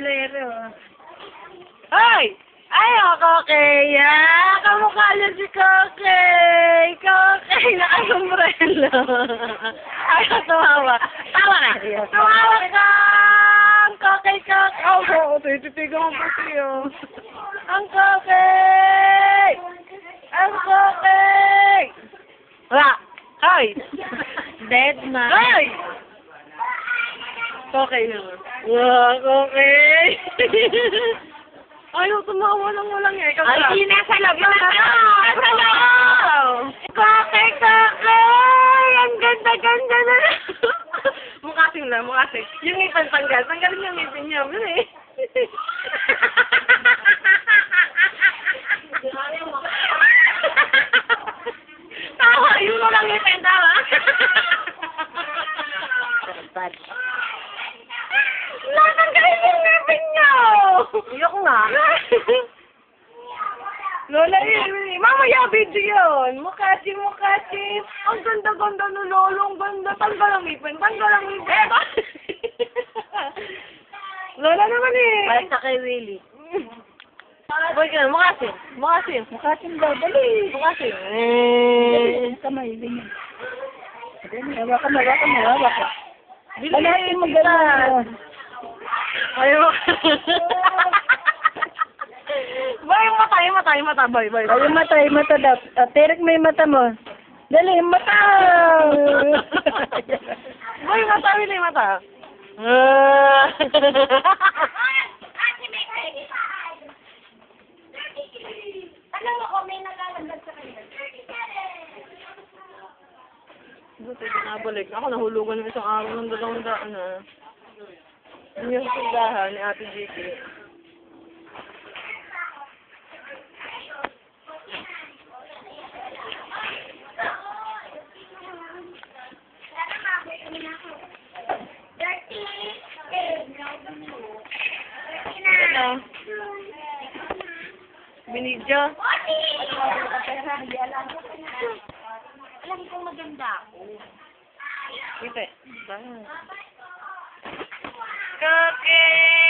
bolero. Hoy! Ay, Kokey! Kamukha niya si Kokey! Kokey, nakasombrelo! Ay, tumawa. Tawa na! Tumawa ka! Kokey, Kokey! Oo, titigan ko pati oh. Ang Kokey! Ang Kokey! Wala! Hoy! Dead man. Hoy! Kokey naman. Wow, Kokey! Ayaw, tumawa lang walang eh. Ay, nasa loob na ka! Nasa loob! Kokey, Kokey! Ang ganda-ganda na! Mukasing na, mukasing. Yung ngipin tanggal. Tanggalin yung ngipin niya. Mali. Tawa, yun mo lang ngipin, tawa. Natanggalin yung ngipin niyo! Iyok nga. Lola, mamaya video yun. Mukhachi. Ang ganda-ganda no, Lolo. Ang ganda. Tanggal ang ngipin. Lola naman eh. Balik ka kay Willie. Boy ka na, mukhasin. Mukhasin daw, dali. Mukhasin. Kamay, ganyan. Hawakan mo. Balahin mo Bilis. ganyan. Ayaw. Boy, mata, boy. Ay, yung mata daw. Tirik mo yung mata mo. Dali, yung mata! Boy, mata, Willie, mata. Alam mo, may naglalagdag sa kanya. Buti binabalik. Ako nahulugan ng isang araw ng 200 na. Yun yung tindahan ni Ate Jiki. Ano? Binidyo? Alam kong maganda ako. Ito. Cookie!